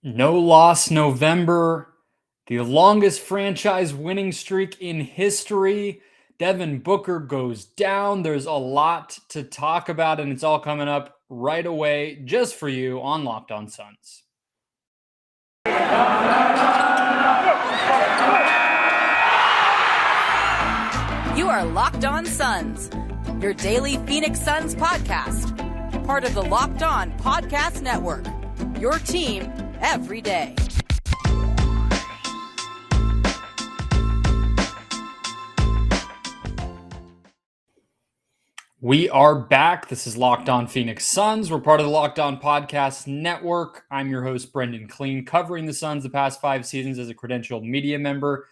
No loss November, the longest franchise winning streak in history. Devin Booker goes down. There's a lot to talk about, and it's all coming up right away just for you on Locked On Suns. You are Locked On Suns, your daily Phoenix Suns podcast, part of the Locked On Podcast Network, your team every day. We are back. This is Locked On Phoenix Suns. We're part of the Locked On Podcast Network. I'm your host, Brendon Kleen, covering the Suns the past 5 seasons as a credentialed media member.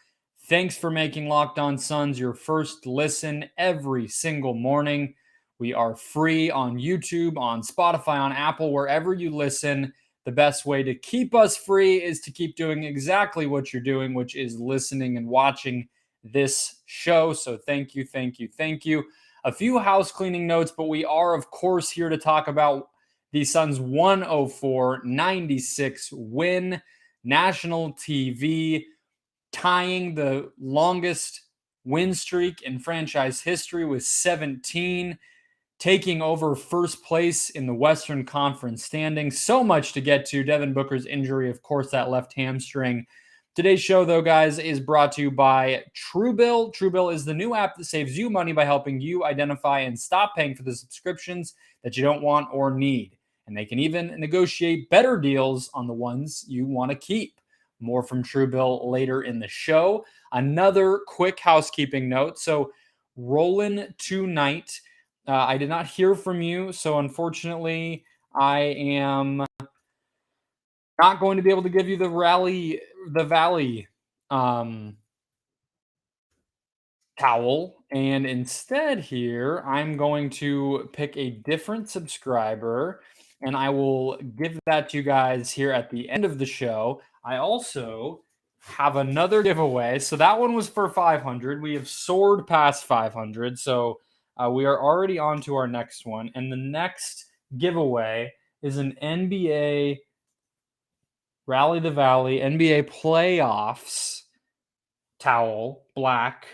Thanks for making Locked On Suns your first listen every single morning. We are free on YouTube, on Spotify, on Apple, wherever you listen. The best way to keep us free is to keep doing exactly what you're doing, which is listening and watching this show. So thank you, thank you, thank you. A few house cleaning notes, but we are, of course, here to talk about the Suns' 104-96 win, national TV, tying the longest win streak in franchise history with 17, taking over first place in the Western Conference standings. So much to get to. Devin Booker's injury, of course, that left hamstring. Today's show, though, guys, is brought to you by Truebill. Truebill is the new app that saves you money by helping you identify and stop paying for the subscriptions that you don't want or need. And they can even negotiate better deals on the ones you want to keep. More from Truebill later in the show. Another quick housekeeping note. So, rolling tonight. I did not hear from you, so unfortunately, I am not going to be able to give you the Valley towel. And instead here, I'm going to pick a different subscriber, and I will give that to you guys here at the end of the show. I also have another giveaway. So that one was for 500. We have soared past 500. So we are already on to our next one. And the next giveaway is an NBA Rally the Valley NBA playoffs towel, black,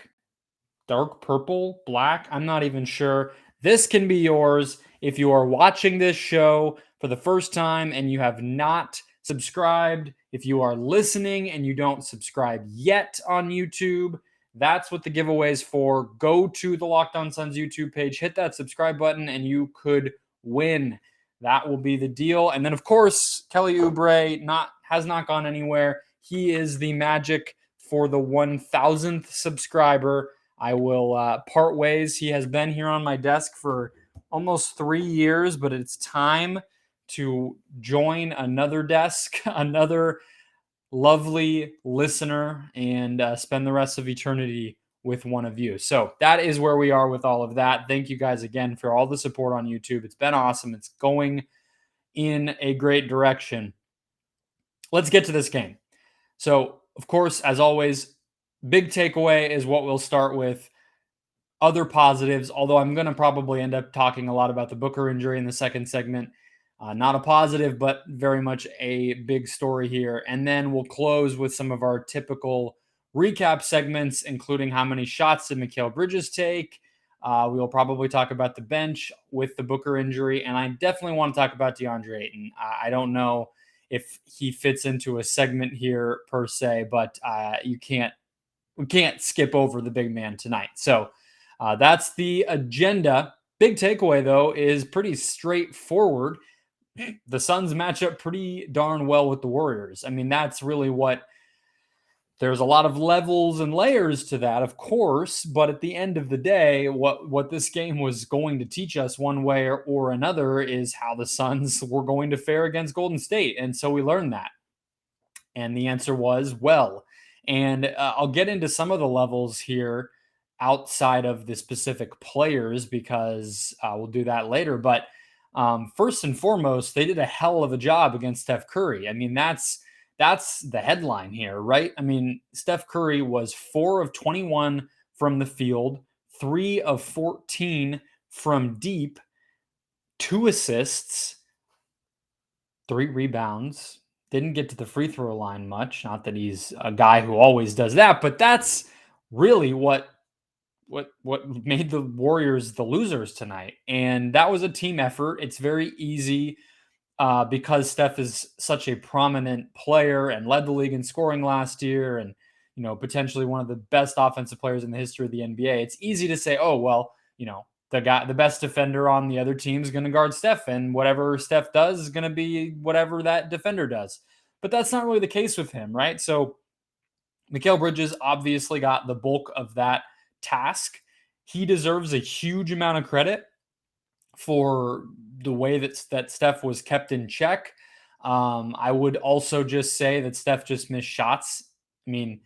dark purple, black. I'm not even sure. This can be yours if you are watching this show for the first time and you have not subscribed. If you are listening and you don't subscribe yet on YouTube, that's what the giveaway is for. Go to the Locked On Suns YouTube page, hit that subscribe button, and you could win. That will be the deal. And then, of course, Kelly Oubre has not gone anywhere. He is the magic for the 1,000th subscriber. I will part ways. He has been here on my desk for almost 3 years, but it's time to join another desk, another lovely listener, and spend the rest of eternity with one of you. So that is where we are with all of that. Thank you guys again for all the support on YouTube. It's been awesome. It's going in a great direction. Let's get to this game. So, of course, as always, big takeaway is what we'll start with. Other positives, although I'm going to probably end up talking a lot about the Booker injury in the second segment. Not a positive, but very much a big story here. And then we'll close with some of our typical recap segments, including how many shots did Mikal Bridges take. We will probably talk about the bench with the Booker injury. And I definitely want to talk about Deandre Ayton. I don't know if he fits into a segment here per se, but we can't skip over the big man tonight. So that's the agenda. Big takeaway, though, is pretty straightforward. The Suns match up pretty darn well with the Warriors. I mean, that's really what there's a lot of levels and layers to that, of course. But at the end of the day, what this game was going to teach us one way or another is how the Suns were going to fare against Golden State. And so we learned that. And the answer was well. And I'll get into some of the levels here outside of the specific players because we'll do that later. But first and foremost, they did a hell of a job against Steph Curry. I mean, that's the headline here, right? I mean, Steph Curry was 4 of 21 from the field, 3 of 14 from deep, 2 assists, 3 rebounds, Didn't get to the free throw line much. Not that he's a guy who always does that, but that's really what made the Warriors the losers tonight. And that was a team effort. It's very easy because Steph is such a prominent player and led the league in scoring last year, and potentially one of the best offensive players in the history of the NBA. It's easy to say, oh well, the best defender on the other team is going to guard Steph, and whatever Steph does is going to be whatever that defender does. But that's not really the case with him, right? So Mikal Bridges obviously got the bulk of that task. He deserves a huge amount of credit for the way that Steph was kept in check. I would also just say that Steph just missed shots. I mean,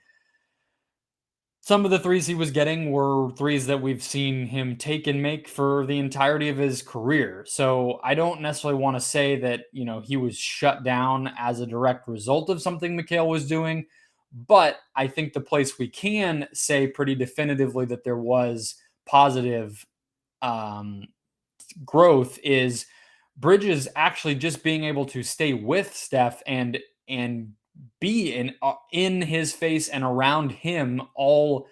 some of the threes he was getting were threes that we've seen him take and make for the entirety of his career. So I don't necessarily want to say that, he was shut down as a direct result of something Mikal was doing. But I think the place we can say pretty definitively that there was positive um, growth is Bridges actually just being able to stay with Steph and be in his face and around him all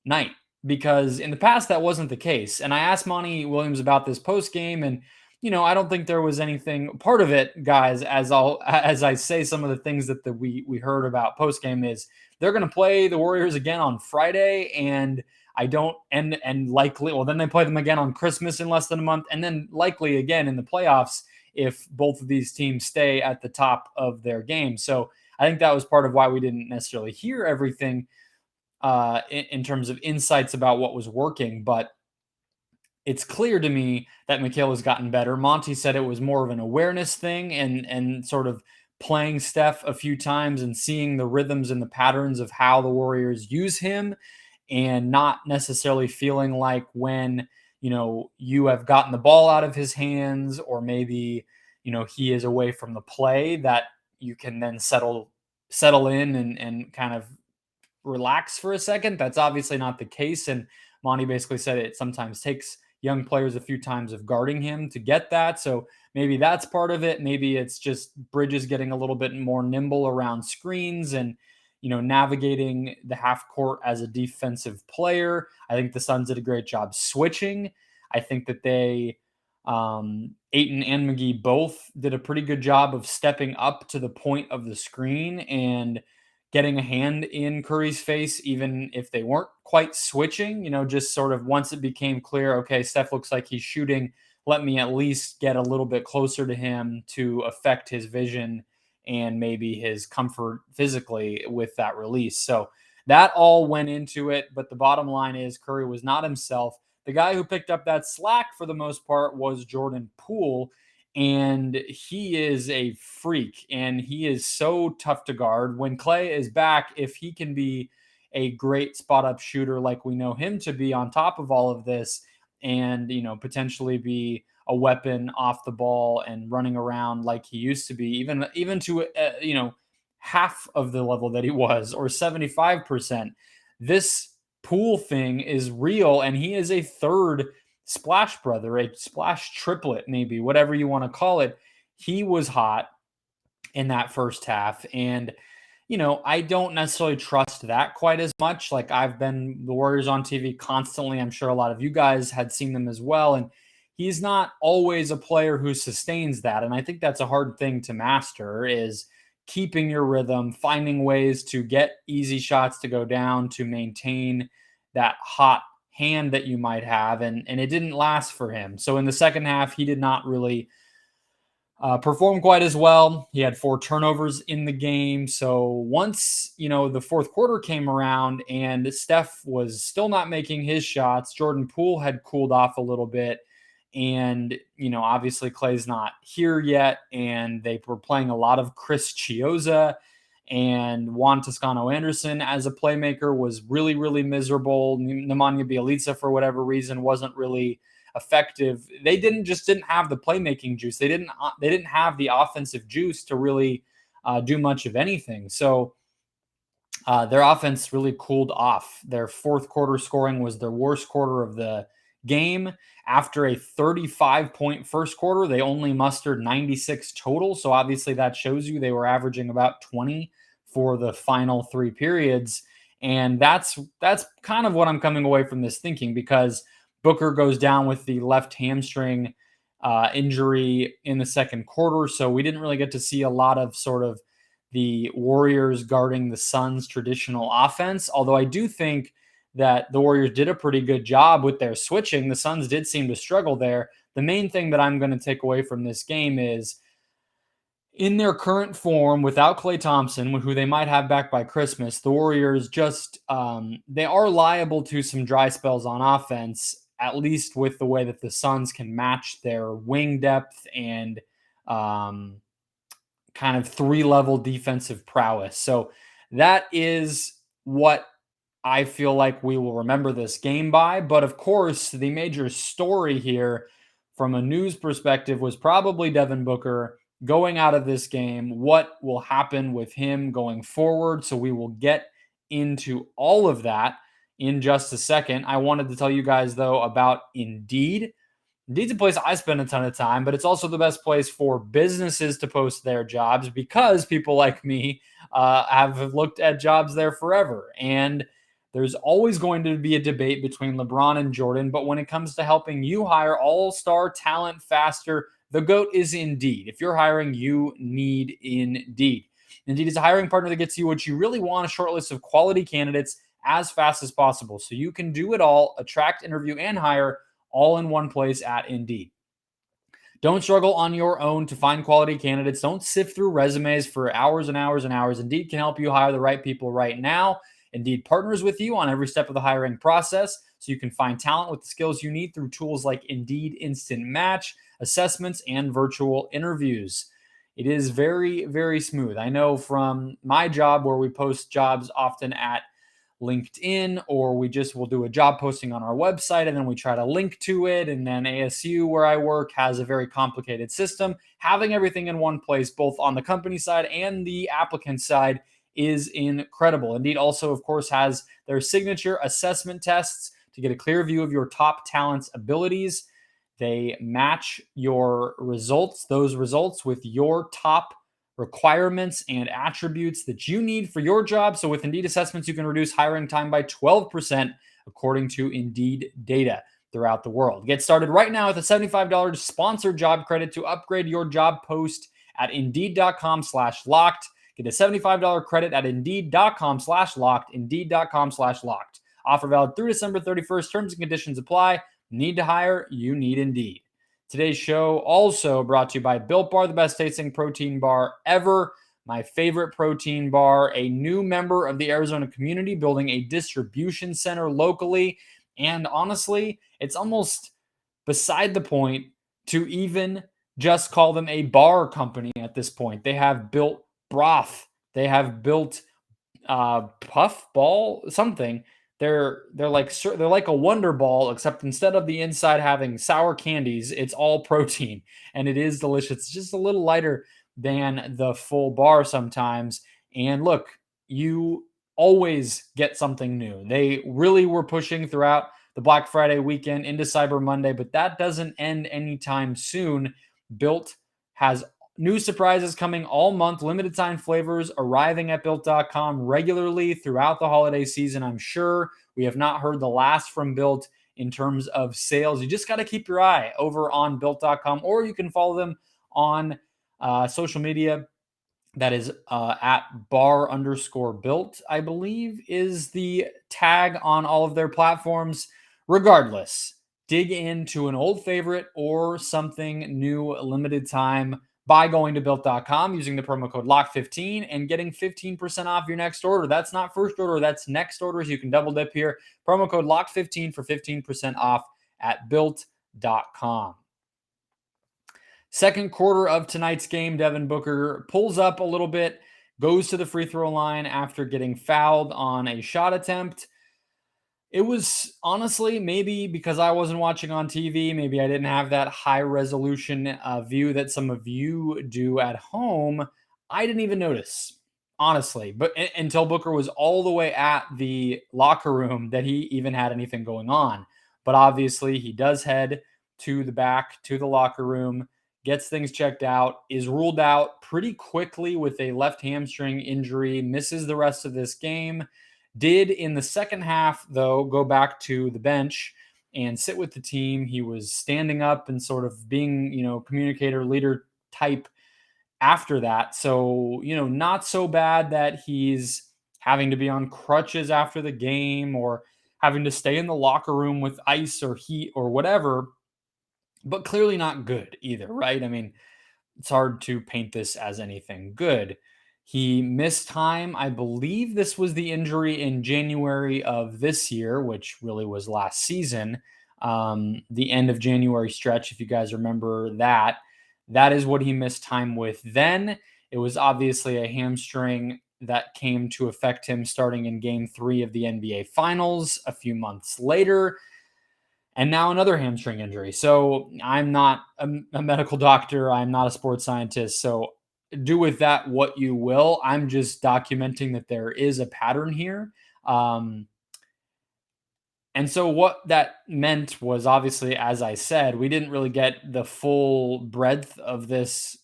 night, because in the past that wasn't the case. And I asked Monty Williams about this post game, and I don't think there was anything. Part of it, guys, as I say some of the things that we heard about post game is they're going to play the Warriors again on Friday, and I don't and likely well then they play them again on Christmas in less than a month, and then likely again in the playoffs if both of these teams stay at the top of their game. So I think that was part of why we didn't necessarily hear everything in terms of insights about what was working, but it's clear to me that Mikal has gotten better. Monty said it was more of an awareness thing and sort of playing Steph a few times and seeing the rhythms and the patterns of how the Warriors use him, and not necessarily feeling like when you have gotten the ball out of his hands, or maybe he is away from the play, that you can then settle in and kind of relax for a second. That's obviously not the case. And Monty basically said it sometimes takes young players a few times of guarding him to get that. So maybe that's part of it. Maybe it's just Bridges getting a little bit more nimble around screens and, navigating the half court as a defensive player. I think the Suns did a great job switching. I think that Ayton and McGee both did a pretty good job of stepping up to the point of the screen and getting a hand in Curry's face, even if they weren't quite switching, just sort of once it became clear, okay, Steph looks like he's shooting, let me at least get a little bit closer to him to affect his vision and maybe his comfort physically with that release. So that all went into it. But the bottom line is Curry was not himself. The guy who picked up that slack for the most part was Jordan Poole. And he is a freak, and he is so tough to guard. When Clay is back, if he can be a great spot up shooter like we know him to be on top of all of this, and potentially be a weapon off the ball and running around like he used to be, even to half of the level that he was, or 75%, this Pool thing is real, and he is a third Splash brother, a Splash triplet, maybe whatever you want to call it. He was hot in that first half, and I don't necessarily trust that quite as much. Like, I've been the Warriors on TV constantly. I'm sure a lot of you guys had seen them as well, and he's not always a player who sustains that. And I think that's a hard thing to master, is keeping your rhythm, finding ways to get easy shots to go down, to maintain that hot hand that you might have. And it didn't last for him. So in the second half, he did not really perform quite as well. He had 4 turnovers in the game. So once, the fourth quarter came around and Steph was still not making his shots, Jordan Poole had cooled off a little bit. And, obviously Clay's not here yet. And they were playing a lot of Chris Chiozza, and Juan Toscano Anderson as a playmaker was really, really miserable. Nemanja Bjelica, for whatever reason, wasn't really effective. They didn't have the playmaking juice. They didn't have the offensive juice to really do much of anything. So their offense really cooled off. Their fourth quarter scoring was their worst quarter of the game. After a 35-point first quarter, they only mustered 96 total. So obviously that shows you they were averaging about 20 for the final 3 periods. And that's kind of what I'm coming away from this thinking, because Booker goes down with the left hamstring injury in the second quarter. So we didn't really get to see a lot of sort of the Warriors guarding the Suns' traditional offense. Although I do think that the Warriors did a pretty good job with their switching. The Suns did seem to struggle there. The main thing that I'm going to take away from this game is, in their current form, without Klay Thompson, who they might have back by Christmas, the Warriors just they are liable to some dry spells on offense, at least with the way that the Suns can match their wing depth and kind of 3-level defensive prowess. So that is what I feel like we will remember this game by. But of course, the major story here from a news perspective was probably Devin Booker going out of this game. What will happen with him going forward? So we will get into all of that in just a second. I wanted to tell you guys, though, about Indeed. Indeed's a place I spend a ton of time, but it's also the best place for businesses to post their jobs, because people like me have looked at jobs there forever. And there's always going to be a debate between LeBron and Jordan, but when it comes to helping you hire all-star talent faster, the GOAT is Indeed. If you're hiring, you need Indeed. Indeed is a hiring partner that gets you what you really want: a short list of quality candidates as fast as possible, so you can do it all: attract, interview, and hire, all in one place at Indeed. Don't struggle on your own to find quality candidates. Don't sift through resumes for hours and hours and hours. Indeed can help you hire the right people right now. Indeed partners with you on every step of the hiring process, so you can find talent with the skills you need through tools like Indeed Instant Match, assessments, and virtual interviews. It is very, very smooth. I know from my job, where we post jobs often at LinkedIn, or we just will do a job posting on our website and then we try to link to it. And then ASU, where I work, has a very complicated system. Having everything in one place, both on the company side and the applicant side, is incredible. Indeed also, of course, has their signature assessment tests to get a clear view of your top talent's abilities. They match your results, those results, with your top requirements and attributes that you need for your job. So with Indeed assessments, you can reduce hiring time by 12%, according to Indeed data throughout the world. Get started right now with a $75 sponsored job credit to upgrade your job post at Indeed.com/locked. Get a $75 credit at Indeed.com/locked, Indeed.com/locked. Offer valid through December 31st. Terms and conditions apply. Need to hire? You need Indeed. Today's show also brought to you by Built Bar, the best tasting protein bar ever. My favorite protein bar, a new member of the Arizona community, building a distribution center locally. And honestly, it's almost beside the point to even just call them a bar company at this point. They have built broth. They have built puff ball something. They're like a Wonder Ball, except instead of the inside having sour candies, it's all protein, and it is delicious. It's just a little lighter than the full bar sometimes. And look, you always get something new. They really were pushing throughout the Black Friday weekend into Cyber Monday, but that doesn't end anytime soon. Built has new surprises coming all month, limited time flavors arriving at Built.com regularly throughout the holiday season. I'm sure we have not heard the last from Built in terms of sales. You just got to keep your eye over on Built.com, or you can follow them on social media. That is at bar_built, I believe, is the tag on all of their platforms. Regardless, dig into an old favorite or something new, limited time, by going to Built.com using the promo code LOCK15 and getting 15% off your next order. That's not first order, that's next order. So you can double dip here. Promo code LOCK15 for 15% off at Built.com. Second quarter of tonight's game, Devin Booker pulls up a little bit, goes to the free throw line after getting fouled on a shot attempt. It was honestly, maybe because I wasn't watching on TV, maybe I didn't have that high resolution view that some of you do at home. I didn't even notice, honestly, but until Booker was all the way at the locker room, that he even had anything going on. But obviously, he does head to the locker room, gets things checked out, is ruled out pretty quickly with a left hamstring injury, misses the rest of this game. Did in the second half, though, go back to the bench and sit with the team. He was standing up and sort of being, communicator, leader type after that. So, not so bad that he's having to be on crutches after the game or having to stay in the locker room with ice or heat or whatever, but clearly not good either, right? I mean, it's hard to paint this as anything good. He missed time. I believe this was the injury in January of this year, which really was last season. The end of January stretch, if you guys remember that. That is what he missed time with then. It was obviously a hamstring that came to affect him starting in game 3 of the NBA Finals a few months later, and now another hamstring injury. So I'm not a medical doctor. I'm not a sports scientist. So do with that what you will. I'm just documenting that there is a pattern here. And so what that meant was obviously, as I said, we didn't really get the full breadth of this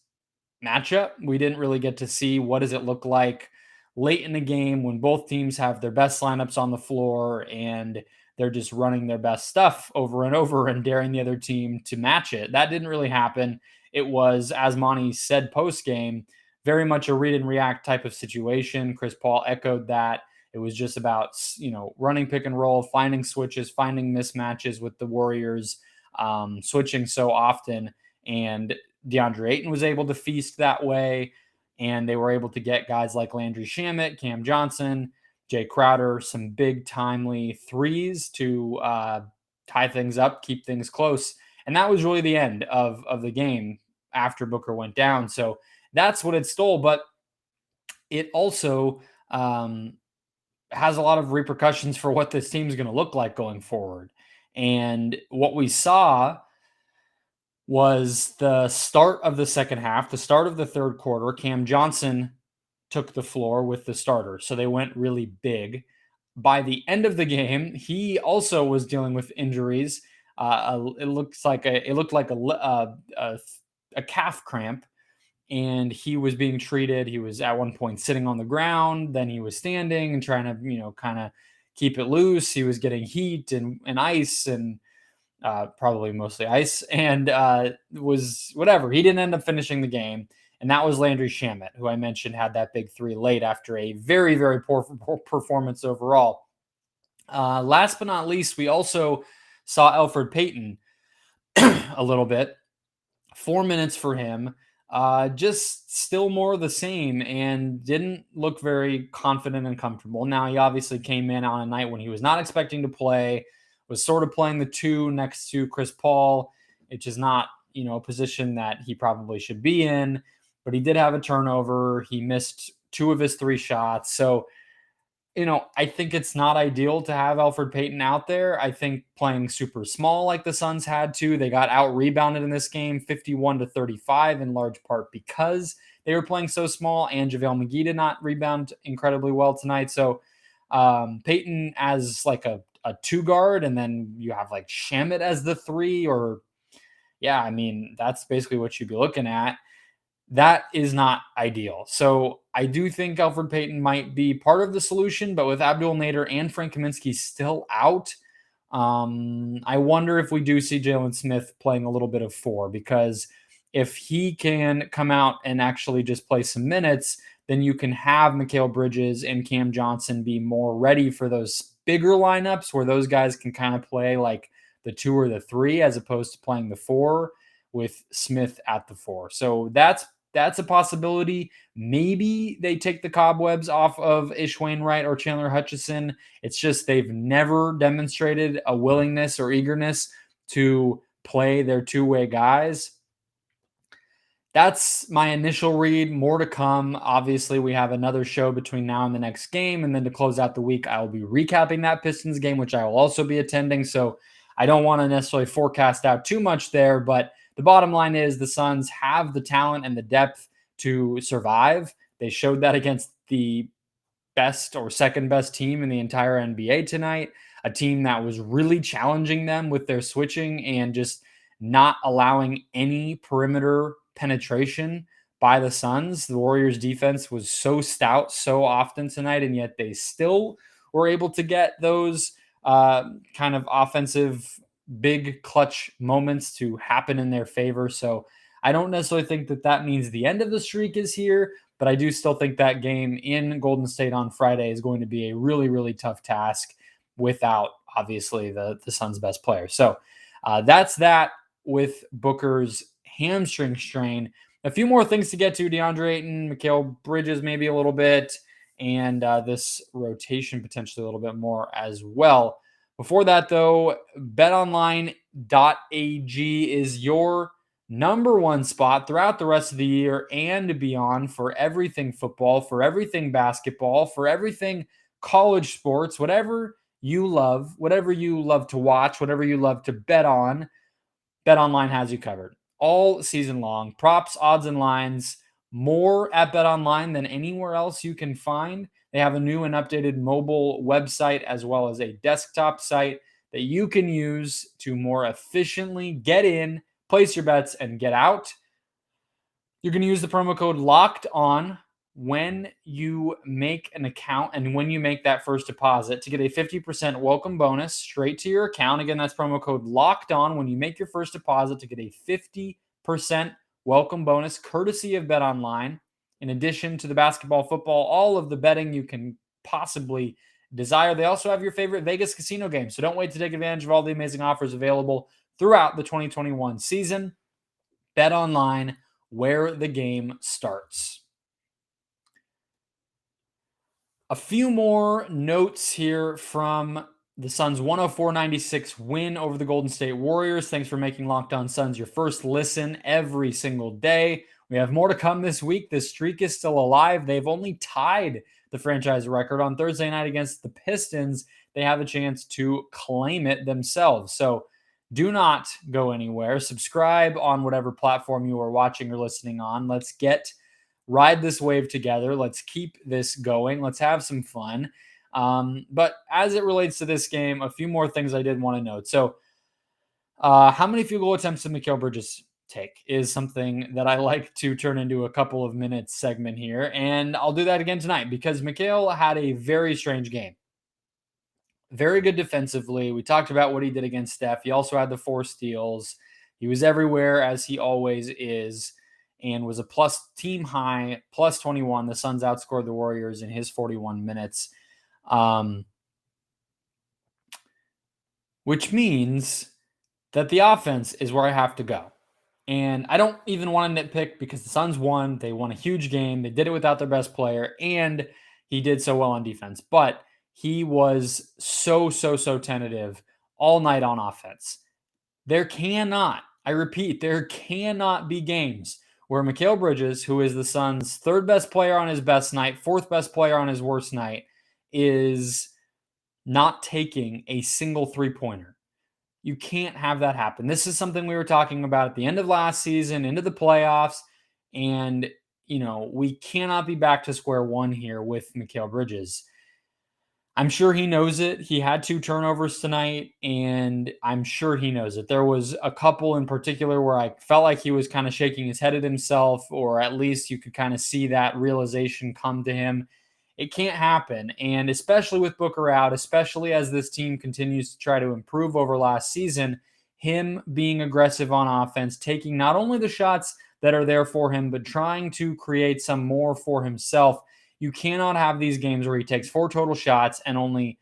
matchup. We didn't really get to see what does it look like late in the game when both teams have their best lineups on the floor and they're just running their best stuff over and over and daring the other team to match it. That didn't really happen. It was, as Monty said post game, very much a read and react type of situation. Chris Paul echoed that. It was just about, running pick and roll, finding switches, finding mismatches with the Warriors, switching so often. And Deandre Ayton was able to feast that way, and they were able to get guys like Landry Shamet, Cam Johnson, Jay Crowder, some big timely threes to tie things up, keep things close. And that was really the end of the game after Booker went down. So that's what it stole. But it also has a lot of repercussions for what this team is going to look like going forward. And what we saw was the start of the second half, the start of the third quarter. Cam Johnson took the floor with the starters, so they went really big. By the end of the game, he also was dealing with injuries. It looked like a calf cramp, and he was being treated. He was at one point sitting on the ground, then he was standing and trying to, kind of keep it loose. He was getting heat and ice and probably mostly ice, and was whatever. He didn't end up finishing the game, and that was Landry Shamet, who I mentioned had that big three late after a very, very poor performance overall. Last but not least, we also saw Elfrid Payton a little bit. 4 minutes for him. Just still more of the same and didn't look very confident and comfortable. Now, he obviously came in on a night when he was not expecting to play, was sort of playing the 2 next to Chris Paul, which is not, a position that he probably should be in, but he did have a turnover. He missed 2 of his 3 shots. So, I think it's not ideal to have Elfrid Payton out there. I think playing super small like the Suns had to, they got out rebounded in this game 51-35 in large part because they were playing so small, and JaVale McGee did not rebound incredibly well tonight. So Payton as like a 2 guard, and then you have like Shamet as the 3, or I mean, that's basically what you'd be looking at. That is not ideal. So I do think Elfrid Payton might be part of the solution, but with Abdul Nader and Frank Kaminsky still out, I wonder if we do see Jalen Smith playing a little bit of 4, because if he can come out and actually just play some minutes, then you can have Mikal Bridges and Cam Johnson be more ready for those bigger lineups where those guys can kind of play like the 2 or the 3 as opposed to playing the 4 with Smith at the 4. So that's a possibility. Maybe they take the cobwebs off of Ish Wainwright or Chandler Hutchison. It's just they've never demonstrated a willingness or eagerness to play their two-way guys. That's my initial read. More to come. Obviously, we have another show between now and the next game. And then to close out the week, I will be recapping that Pistons game, which I will also be attending. So I don't want to necessarily forecast out too much there, but the bottom line is the Suns have the talent and the depth to survive. They showed that against the best or second best team in the entire NBA tonight. a team that was really challenging them with their switching and just not allowing any perimeter penetration by the Suns. The Warriors defense was so stout so often tonight, and yet they still were able to get those kind of offensive big clutch moments to happen in their favor. So I don't necessarily think that that means the end of the streak is here, but I do still think that game in Golden State on Friday is going to be a really, really tough task without obviously the Suns' best player. So that's that with Booker's hamstring strain. A few more things to get to: DeAndre Ayton, Mikal Bridges, maybe a little bit, and this rotation potentially a little bit more as well. Before that, though, BetOnline.ag is your number one spot throughout the rest of the year and beyond for everything football, for everything basketball, for everything college sports, whatever you love to watch, whatever you love to bet on. BetOnline has you covered all season long. Props, odds, and lines, more at BetOnline than anywhere else you can find. They have a new and updated mobile website as well as a desktop site that you can use to more efficiently get in, place your bets, and get out. You're going to use the promo code LOCKED ON when you make an account and when you make that first deposit to get a 50% welcome bonus straight to your account. Again, that's promo code LOCKED ON when you make your first deposit to get a 50% welcome bonus courtesy of BetOnline. In addition to the basketball, football, all of the betting you can possibly desire. They also have your favorite Vegas casino games. So don't wait to take advantage of all the amazing offers available throughout the 2021 season. BetOnline, where the game starts. A few more notes here from the Suns' 104-96 win over the Golden State Warriors. Thanks for making Locked On Suns your first listen every single day. We have more to come this week. The streak is still alive. They've only tied the franchise record on Thursday night against the Pistons. They have a chance to claim it themselves. So do not go anywhere. Subscribe on whatever platform you are watching or listening on. Let's ride this wave together. Let's keep this going. Let's have some fun. But as it relates to this game, a few more things I did want to note. So how many field goal attempts did Mikal Bridges take is something that I like to turn into a couple of minutes segment here. And I'll do that again tonight because Mikal had a very strange game. Very good defensively. We talked about what he did against Steph. He also had the 4 steals. He was everywhere, as he always is, and was a team high, plus 21. The Suns outscored the Warriors in his 41 minutes, which means that the offense is where I have to go. And I don't even want to nitpick because the Suns won. They won a huge game. They did it without their best player, and he did so well on defense. But he was so tentative all night on offense. There cannot be games where Mikal Bridges, who is the Suns' 3rd best player on his best night, 4th best player on his worst night, is not taking a single 3-pointer. You can't have that happen. This is something we were talking about at the end of last season, into the playoffs, and we cannot be back to square one here with Mikal Bridges. I'm sure he knows it. He had 2 turnovers tonight, and I'm sure he knows it. There was a couple in particular where I felt like he was kind of shaking his head at himself, or at least you could kind of see that realization come to him. It can't happen, and especially with Booker out, especially as this team continues to try to improve over last season, him being aggressive on offense, taking not only the shots that are there for him, but trying to create some more for himself. You cannot have these games where he takes 4 total shots and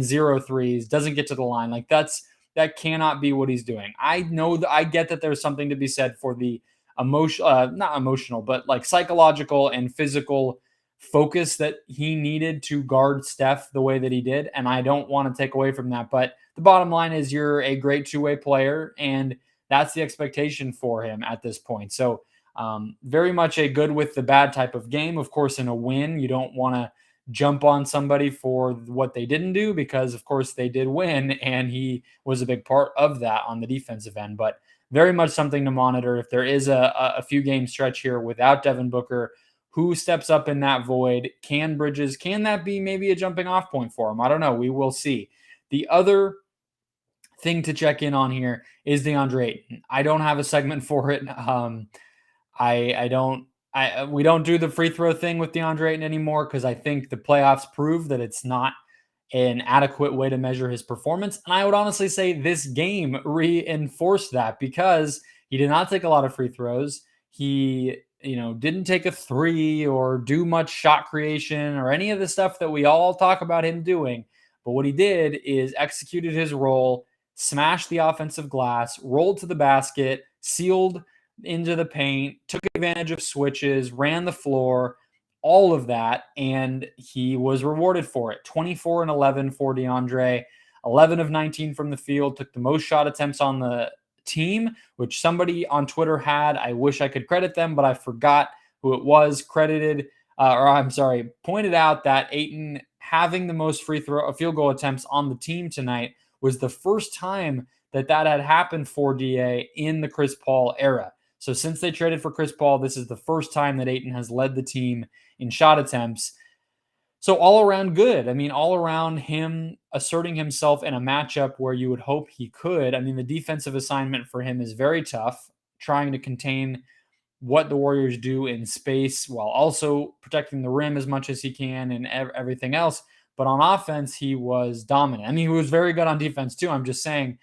0 threes, doesn't get to the line. Like that cannot be what he's doing. I get that there's something to be said for the not emotional, but like psychological and physical focus that he needed to guard Steph the way that he did. And I don't want to take away from that. But the bottom line is you're a great 2-way player, and that's the expectation for him at this point. So very much a good with the bad type of game. Of course, in a win, you don't want to jump on somebody for what they didn't do because, of course, they did win, and he was a big part of that on the defensive end. But very much something to monitor. If there is a few game stretch here without Devin Booker, who steps up in that void? Can that be maybe a jumping off point for him? I don't know. We will see. The other thing to check in on here is DeAndre Ayton. I don't have a segment for it. We don't do the free throw thing with DeAndre Ayton anymore because I think the playoffs prove that it's not an adequate way to measure his performance. And I would honestly say this game reinforced that because he did not take a lot of free throws. He, didn't take a three or do much shot creation or any of the stuff that we all talk about him doing. But what he did is executed his role, smashed the offensive glass, rolled to the basket, sealed into the paint, took advantage of switches, ran the floor, all of that, and he was rewarded for it. 24 and 11 for DeAndre, 11 of 19 from the field, took the most shot attempts on the team, which somebody on Twitter had. I wish I could credit them, but I forgot who it was. Pointed out that Ayton having the most field goal attempts on the team tonight was the first time that had happened for DA in the Chris Paul era. So since they traded for Chris Paul, this is the first time that Ayton has led the team in shot attempts. So all around good. I mean, all around him asserting himself in a matchup where you would hope he could. I mean, the defensive assignment for him is very tough, trying to contain what the Warriors do in space while also protecting the rim as much as he can and everything else. But on offense, he was dominant. I mean, he was very good on defense too. I'm just saying,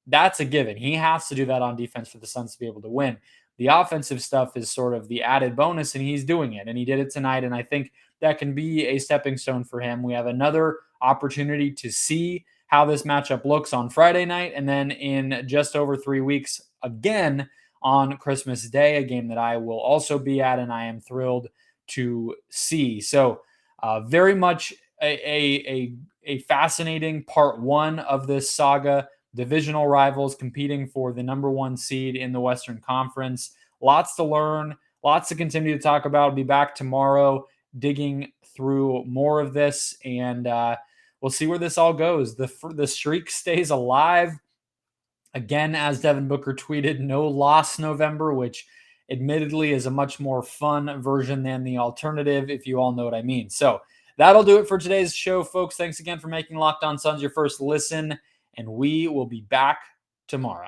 that's a given. He has to do that on defense for the Suns to be able to win. The offensive stuff is sort of the added bonus, and he's doing it. And he did it tonight, and I think that can be a stepping stone for him. We have another opportunity to see how this matchup looks on Friday night, and then in just over 3 weeks, again on Christmas Day, a game that I will also be at, and I am thrilled to see. So very much a fascinating part one of this saga. Divisional rivals competing for the number one seed in the Western Conference. Lots to learn, lots to continue to talk about. I'll be back tomorrow digging through more of this, and we'll see where this all goes. The streak stays alive. Again, as Devin Booker tweeted, no loss November, which admittedly is a much more fun version than the alternative, if you all know what I mean. So that'll do it for today's show, folks. Thanks again for making Locked On Suns your first listen, and we will be back tomorrow.